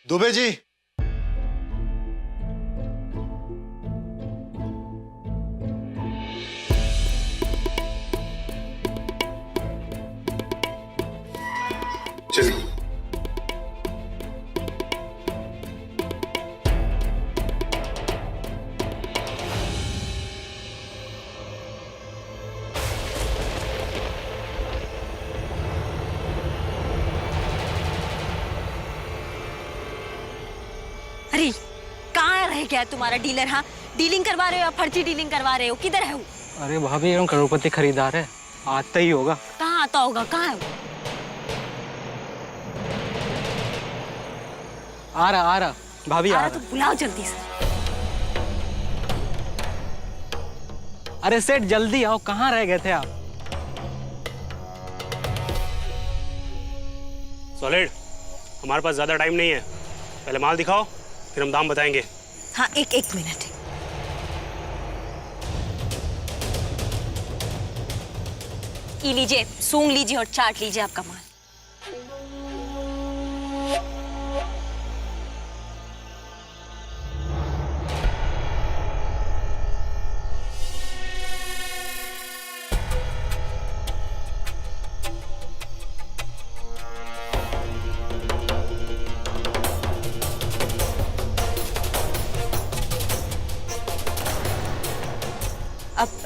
दुबे जी। चलिए। अरे कहाँ रह गया तुम्हारा डीलर? हाँ, डीलिंग करवा रहे हो या फर्जी डीलिंग करवा रहे हो? किधर है वो? अरे भाभी हम करोड़पति खरीदार है, आता ही होगा। कहाँ आता होगा? कहाँ है वो? आ रहा भाभी आ आ रहा रहा। तो बुलाओ जल्दी से। अरे सेठ जल्दी आओ, कहाँ रह गए थे आप? सॉलिड, हमारे पास ज्यादा टाइम नहीं है, पहले माल दिखाओ फिर हम दाम बताएंगे। हाँ, एक मिनट। ये लीजिए, सूंघ लीजिए और चाट लीजिए आपका माल।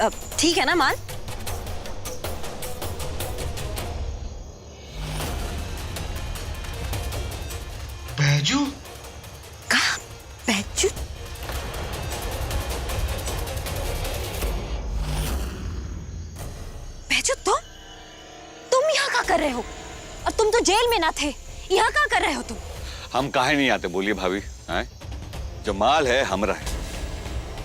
अब ठीक है ना माल? बैजू? कहा? बैजू? बैजू तुम यहाँ क्या कर रहे हो? और तुम तो जेल में ना थे, यहाँ क्या कर रहे हो तुम? हम काहे नहीं आते बोलिए भाभी। हैं? जो माल है हमरा है,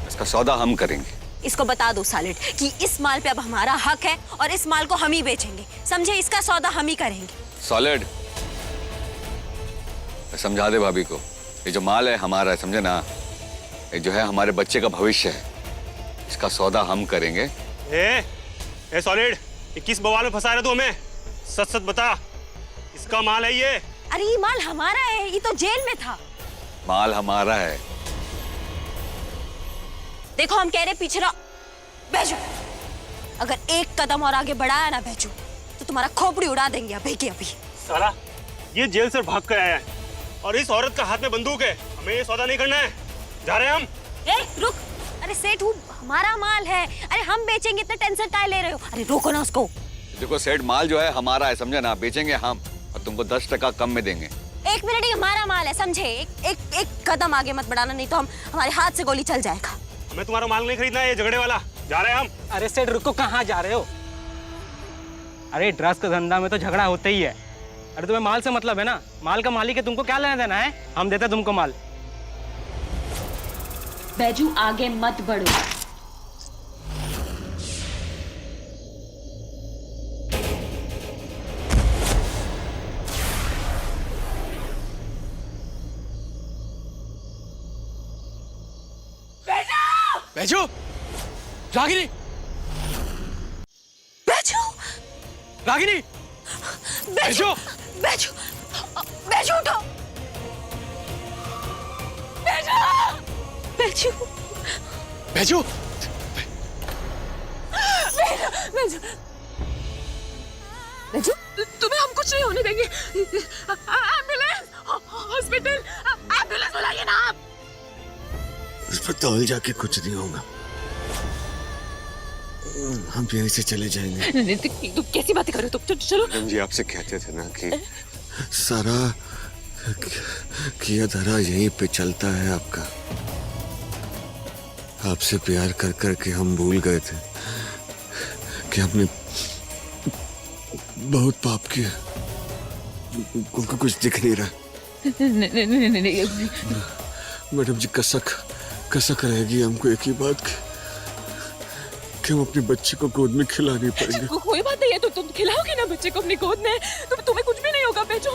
इसका सौदा हम करेंगे। इसको बता दो सालिड कि इस माल पे अब हमारा हक है और इस माल को हम ही बेचेंगे, समझे? इसका सौदा हम ही करेंगे। सॉलिड, समझा दे भाभी को, ये जो माल है हमारा है, समझे ना? ये जो है हमारे बच्चे का भविष्य है, इसका सौदा हम करेंगे। ए सॉलिड, ये किस बवाल में फंसा रहे तू हमें? सच सच बता, इसका माल है ये? अरे ये माल हमारा है, ये तो जेल में था। माल हमारा है। देखो हम कह रहे पीछे रहो। बैजू, अगर एक कदम और आगे बढ़ाया ना बैजू, तो तुम्हारा खोपड़ी उड़ा देंगे अभी के अभी। साला, ये जेल से भाग कर आया है और इस औरत का हाथ में बंदूक है, हमें ये सौदा नहीं करना है, जा रहे हैं हम। रुक, अरे सेठ वो हमारा माल है, अरे हम बेचेंगे, इतना टेंशन काहे ले रहे हो? अरे रोको ना उसको। देखो सेठ, माल जो है हमारा है, समझे ना? बेचेंगे हम और तुमको 10% कम में देंगे। एक मिनट, ये हमारा माल है, समझे? एक कदम आगे मत बढ़ाना, नहीं तो हमारे हाथ से गोली चल जाएगा। हमें तुम्हारा माल नहीं खरीदना है, ये झगड़े वाला, जा रहे हैं हम। अरे सेठ रुको, कहाँ जा रहे हो? अरे ड्रग्स का धंधा में तो झगड़ा होता ही है। अरे तुम्हें माल से मतलब है ना? माल का मालिक है, तुमको क्या लेना देना है? हम देते तुमको माल। बैजू आगे मत बढ़ो। बैजू, रागिनी, बैजू, रागिनी, बैजू, बैजू, बैजू उठो। बैजू, बैजू, बैजू, बैजू, बैजू, तुम्हें हम कुछ नहीं होने देंगे। एम्बुलेंस, हॉस्पिटल, एम्बुलेंस बुलाइए ना आप। अस्पताल जाके कुछ नहीं होगा, हम यहीं से चले जाएंगे। तुम कैसी बातें कर रहे हो? तुम चलो। मैडम जी आपसे कहते थे ना कि सारा किया धरा यहीं पे चलता है आपका। आपसे प्यार कर कर के हम भूल गए थे कि हमने बहुत पाप किया। उनको कुछ दिख नहीं रहा। मैडम जी, कसक रहेगी हमको एक ही बात की कि हम अपने बच्चे को गोद में खिला नहीं पाएंगे। कोई बात नहीं है, तो तुम खिलाओगे ना बच्चे को अपनी गोद में, तुम्हें कुछ भी नहीं होगा बैजू।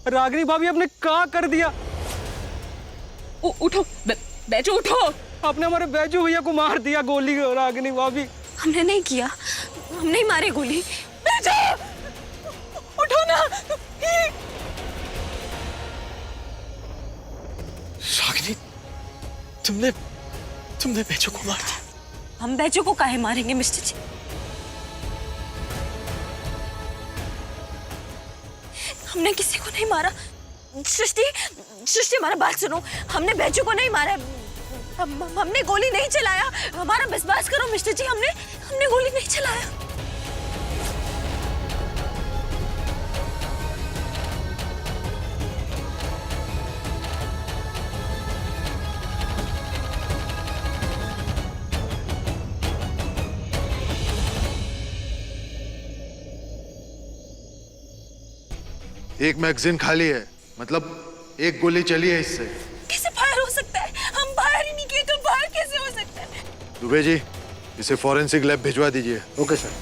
रागिनी भाभी आपने क्या कर दिया? उठो बैजू उठो। आपने हमारे बैजू भैया को मार दिया गोली और रागिनी भाभी। हमने नहीं किया, हम नहीं मारे गोली। बैजू उठो ना। रागिनी, तुमने बैजू को मार दिया। हम बैजू को काहे मारेंगे मिस्टर जी? हमने किसी को नहीं मारा। सृष्टि हमारा बात सुनो, हमने बैजू को नहीं मारा। हमने गोली नहीं चलाया। हमारा विश्वास करो मिस्टर जी, हमने गोली नहीं चलाया। एक मैगजीन खाली है, मतलब एक गोली चली है इससे। कैसे फायर हो सकता है? हम फायर ही नहीं किए तो फायर कैसे हो सकता है? दुबे जी, इसे फॉरेंसिक लैब भिजवा दीजिए। Okay sir.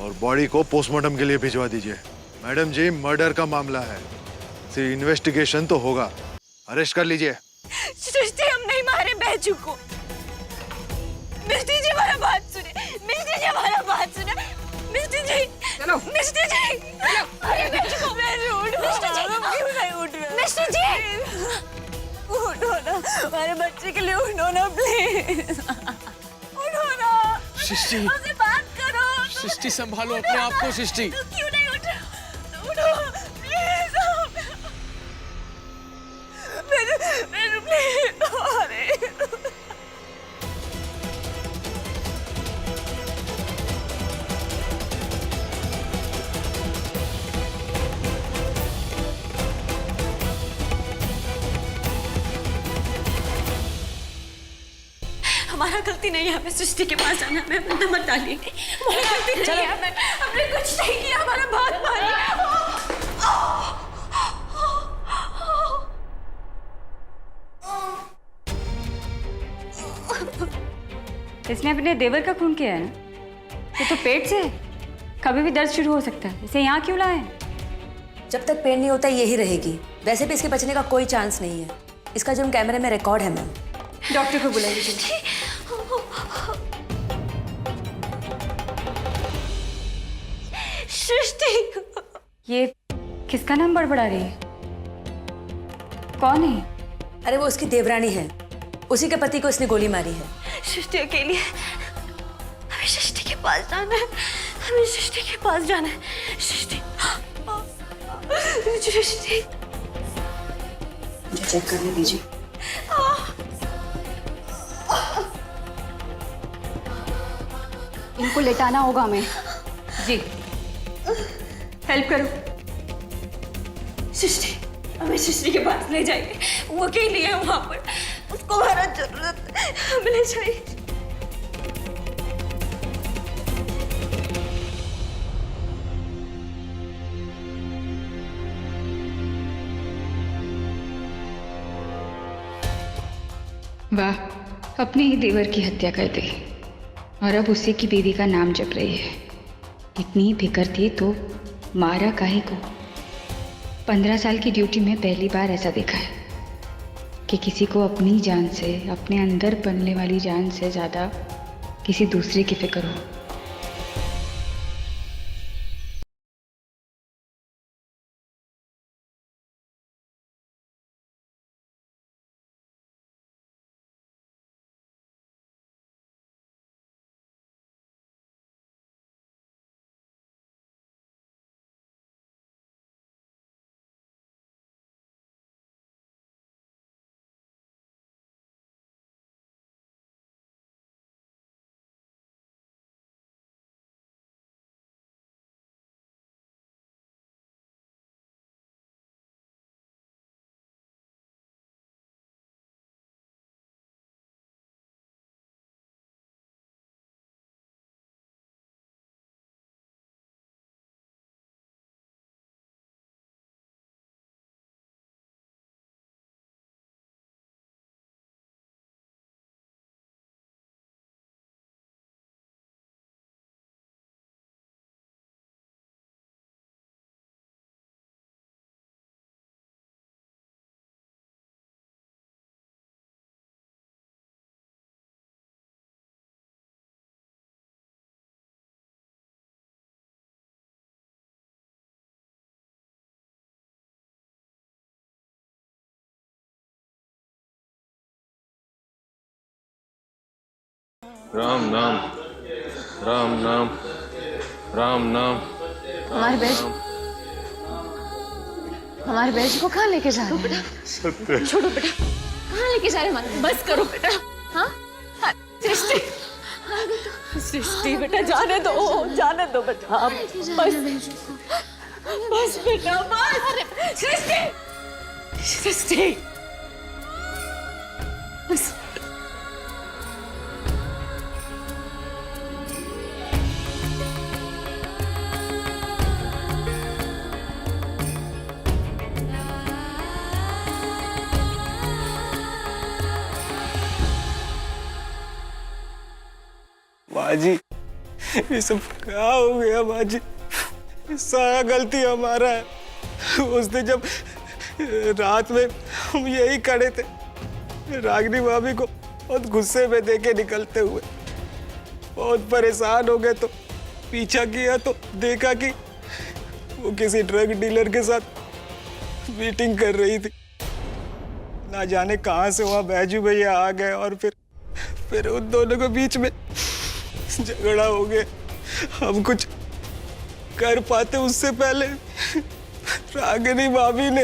और बॉडी को पोस्टमार्टम के लिए भिजवा दीजिए। मैडम जी, मर्डर का मामला है, सिर्फ इन्वेस्टिगेशन तो होगा। अरेस्ट कर लीजिए। सृष्टि, हम नहीं मारे बैजू को। मिस्टर जी हमारा बात सुने। मिस्टर जी हमारा बात सुने। मिस्टर जी, चलो मिस्टर जी, अरे बैजू को मिस्टर जी, क्यों नहीं उठ रहे? मिस्टर जी, उठो ना, हमारे बच्चे के लिए उठो ना प्लीज। उठो ना, सृष्टि, हमसे बात करो। सृष्टि संभालो अपने आप को। सृष्टि, क्यों नहीं उठ रहे? उठो प्लीज। मेरे प्लीज। अरे हमारा गलती नहीं है, हमें सृष्टि के पास जाना, हमें अपना मत डालिए। हमारी गलती नहीं है, हमने कुछ नहीं किया, हमारा बात मानिए। इसने अपने देवर का खून किया है ना, ये तो पेट से है। कभी भी दर्द शुरू हो सकता है। इसे यहाँ क्यों लाए? जब तक पेन नहीं होता यही रहेगी। वैसे भी इसके बचने का कोई चांस नहीं है। इसका जुर्म कैमरे में रिकॉर्ड है मैम। डॉक्टर को बुलाइए जल्दी। सृष्टि, ये किसका नाम बड़बड़ा रही है? कौन है? अरे वो उसकी देवरानी है, उसी के पति को इसने गोली मारी है। सृष्टि अकेली है, हमें सृष्टि के पास जाना है, हमें सृष्टि के पास जाना है। सृष्टि, सृष्टि, मुझे चेक करने दीजिए। इनको लेटाना होगा हमें। जी, हेल्प करो। सृष्टि, हमें सृष्टि के पास ले जाइए। वो अकेली है वहां पर, उसको हमारा जरूरत है, हमें ले जाइए। वाह, अपने ही देवर की हत्या कर दी और अब उसी की बीवी का नाम जप रही है। इतनी ही फिक्र थी तो मारा काहे को? 15 साल की ड्यूटी में पहली बार ऐसा देखा है कि किसी को अपनी जान से, अपने अंदर पलने वाली जान से ज़्यादा किसी दूसरे की फिक्र हो। राम नाम, राम नाम, राम नाम। हमारे बैच को कहाँ लेके जा रहे हैं? छोड़ो बेटा, कहाँ लेके जा रहे हैं? बस करो बेटा। हाँ सृष्टि, सृष्टि बेटा जाने दो बेटा। आप बस बेटा बस। सृष्टि, सृष्टि बस। बाजी, ये सब क्या हो गया बाजी? ये सारा गलती हमारा है। उस दिन जब रात में हम यही खड़े थे, रागिनी भाभी को बहुत गुस्से में देखे निकलते हुए, बहुत परेशान हो गए, तो पीछा किया तो देखा कि वो किसी ड्रग डीलर के साथ मीटिंग कर रही थी। ना जाने कहाँ से वहाँ बैजू भैया आ गए और फिर उन दोनों के बीच में झगड़ा हो गया। हम कुछ कर पाते उससे पहले रागिनी भाभी ने,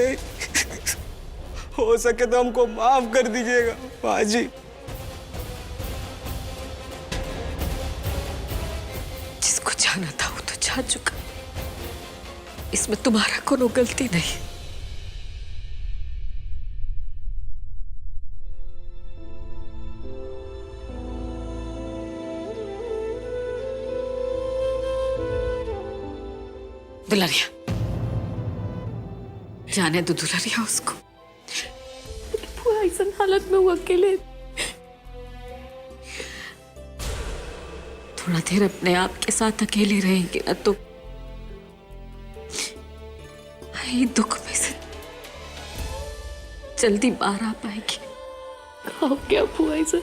हो सके तो हमको माफ कर दीजिएगा बाजी। जिसको जाना था वो तो जा चुका, इसमें तुम्हारा कोनो गलती नहीं। दुल्हनिया, जाने दो दुल्हनिया उसको। बुआ ऐसा हालत में वो अकेले, थोड़ा देर अपने आप के साथ अकेले रहेंगे ना तो ये दुख में से जल्दी बाहर आ पाएगी। खाओ क्या बुआ ऐसा?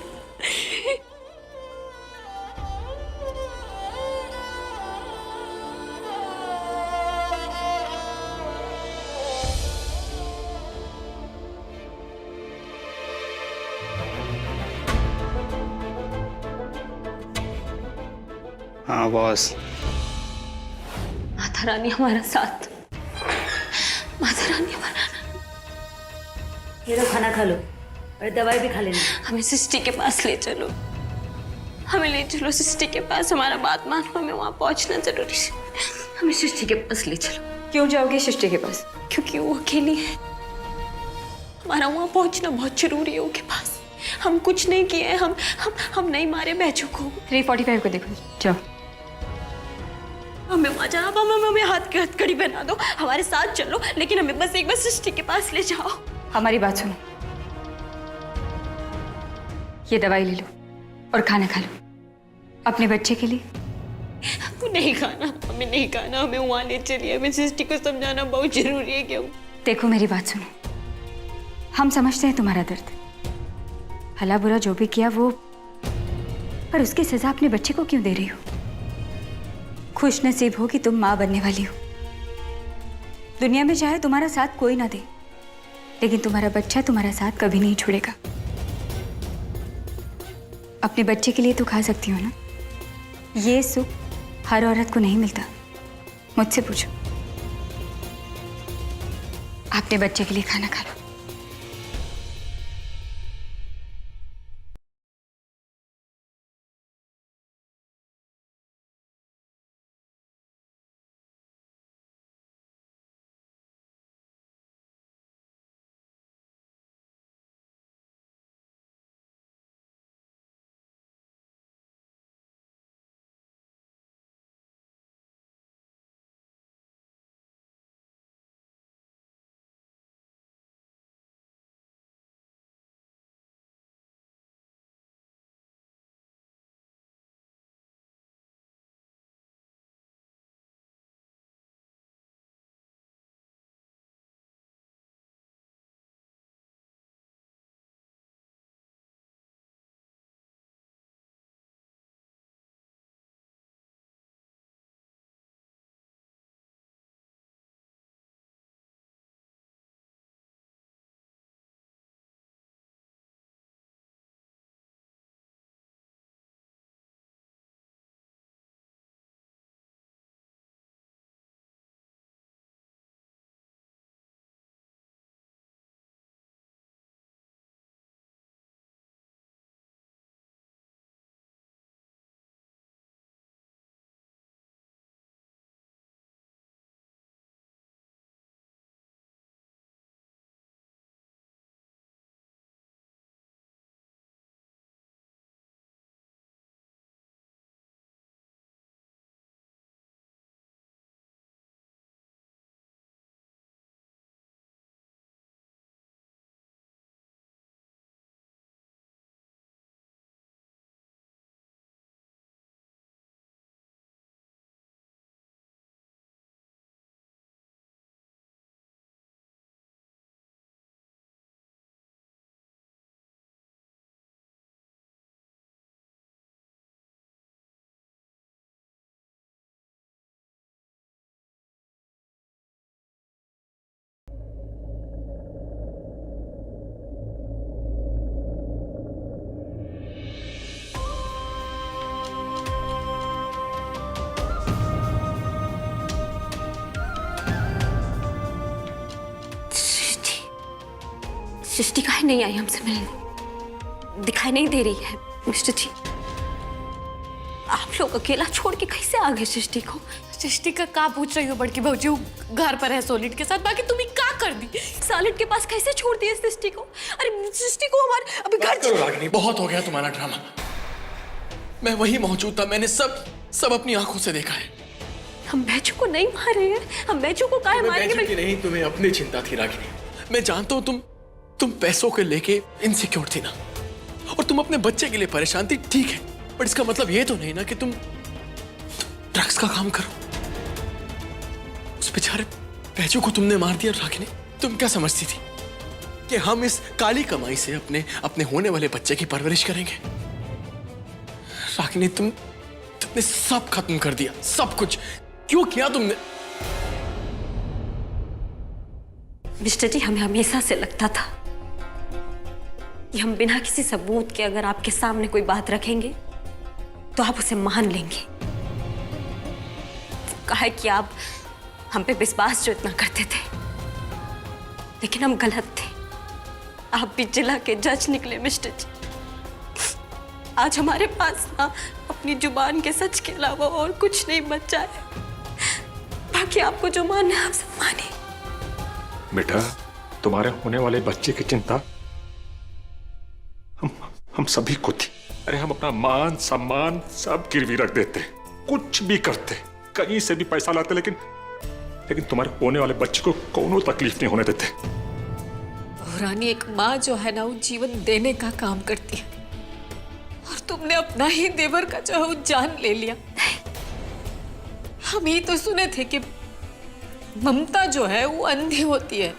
हाँ बॉस। माता रानी हमारा साथ, माता रानी हमारा। ये लो खाना खा लो और दवाई भी खा लेना। हमें सृष्टि के पास ले चलो, हमें ले चलो सृष्टि के पास। हमारा बात मानो, हमें वहाँ पहुँचना जरूरी है। हमें सृष्टि के पास ले चलो। क्यों जाओगे सृष्टि के पास? क्योंकि वो अकेली है, हमारा वहाँ पहुँचना बहुत जरूरी है उसके पास। हम कुछ नहीं किए हैं, हम नहीं मारे बैचों को। 345 को देखो, जाओ। हमें वहाँ जाना, हमें हाथ की हथकड़ी बना दो, हमारे साथ चलो, लेकिन हमें बस एक बार सृष्टि के पास ले जाओ। हमारी बात सुनो, ये दवाई ले लो और खाना खा लो अपने बच्चे के लिए। नहीं खाना, हमें नहीं खाना, हमें वहाँ ले चलिए। हमें सृष्टि को समझाना बहुत जरूरी है। क्यों? देखो मेरी बात सुनो, हम समझते हैं तुम्हारा दर्द, भला बुरा जो भी किया वो, पर उसकी सजा अपने बच्चे को क्यों दे रही हो? खुश नसीब हो कि तुम माँ बनने वाली हो। दुनिया में चाहे तुम्हारा साथ कोई ना दे, लेकिन तुम्हारा बच्चा तुम्हारा साथ कभी नहीं छोड़ेगा। अपने बच्चे के लिए तो खा सकती हो ना? ये सुख हर औरत को नहीं मिलता। मुझसे पूछो, अपने बच्चे के लिए खाना खा लो। सृष्टि काहे नहीं आई हमसे मिलने? दिखाई नहीं दे रही है मिस्टर जी। आप लोग अकेला छोड़ के कैसे आ गए सृष्टि को? सृष्टि का का पूछ रही हो बड़की भाजी? वो घर पर है सॉलिड के साथ, बाकी तुम्हें क्या कर दी? सॉलिड के पास कैसे छोड़ दिए सृष्टि को? अरे सृष्टि को हमारे अभी घर करो रागिनी, बहुत हो गया तुम्हारा ड्रामा। मैं वही मौजूद था, मैंने सब अपनी आंखों से देखा है। हम बैजू को नहीं मारे हैं, हम बैजू को काहे मारेंगे? बैजू की नहीं, तुम्हें अपनी चिंता थी रागिनी। मैं जानता हूँ तुम पैसों के लेके इनसिक्योर थी ना, और तुम अपने बच्चे के लिए परेशान थी, ठीक है, पर इसका मतलब ये तो नहीं ना कि तुम ड्रग्स का काम करो। उस बेचारे बैजू को तुमने मार दिया रागिनी। तुम क्या समझती थी कि हम इस काली कमाई से अपने होने वाले बच्चे की परवरिश करेंगे? रागिनी तुमने सब खत्म कर दिया, सब कुछ। क्यों किया तुमने? मिस्टर जी, हमें हमेशा से लगता था कि हम बिना किसी सबूत के अगर आपके सामने कोई बात रखेंगे तो आप उसे मान लेंगे। कहा कि आप हम पे विश्वास जो इतना करते थे, लेकिन हम गलत थे। आप भी जिला के जज निकले मिस्टर जी। आज हमारे पास ना अपनी जुबान के सच के अलावा और कुछ नहीं बचा है। बाकी आपको जो मानना है आप सब माने। बेटा, तुम्हारे होने वाले बच्चे की चिंता हम सभी को थी। अरे हम अपना मान सम्मान सब गिरवी रख देते, कुछ भी करते, कहीं से भी पैसा लाते, लेकिन तुम्हारे होने वाले बच्चे को कोनो तकलीफ नहीं होने देते। रानी, एक माँ जो है ना वो जीवन देने का काम करती है, और तुमने अपना ही देवर का जो है वो जान ले लिया। हम ही तो सुने थे कि ममता जो है वो अंधी होती है,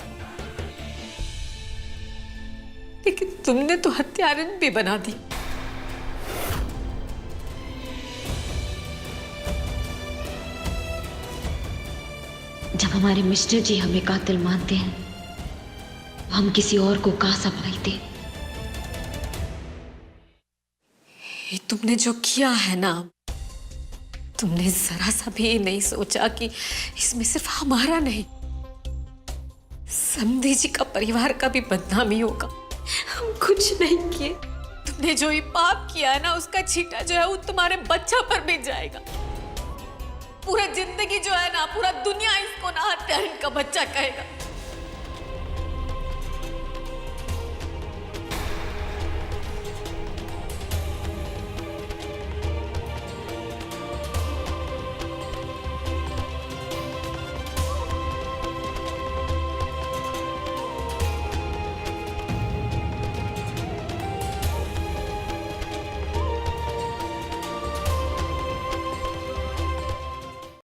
लेकिन तुमने तो हत्यारन भी बना दी। जब हमारे मिस्टर जी हमें कातिल मानते हैं तो हम किसी और को कहाँ संभालते? ये तुमने जो किया है ना, तुमने जरा सा भी नहीं सोचा कि इसमें सिर्फ हमारा नहीं, समधी जी का परिवार का भी बदनामी होगा। हम कुछ नहीं किए। तुमने जो ये पाप किया है ना, उसका छींटा जो है वो तुम्हारे बच्चा पर भी जाएगा। पूरा जिंदगी जो है ना, पूरा दुनिया इसको ना हत्यारन का बच्चा कहेगा।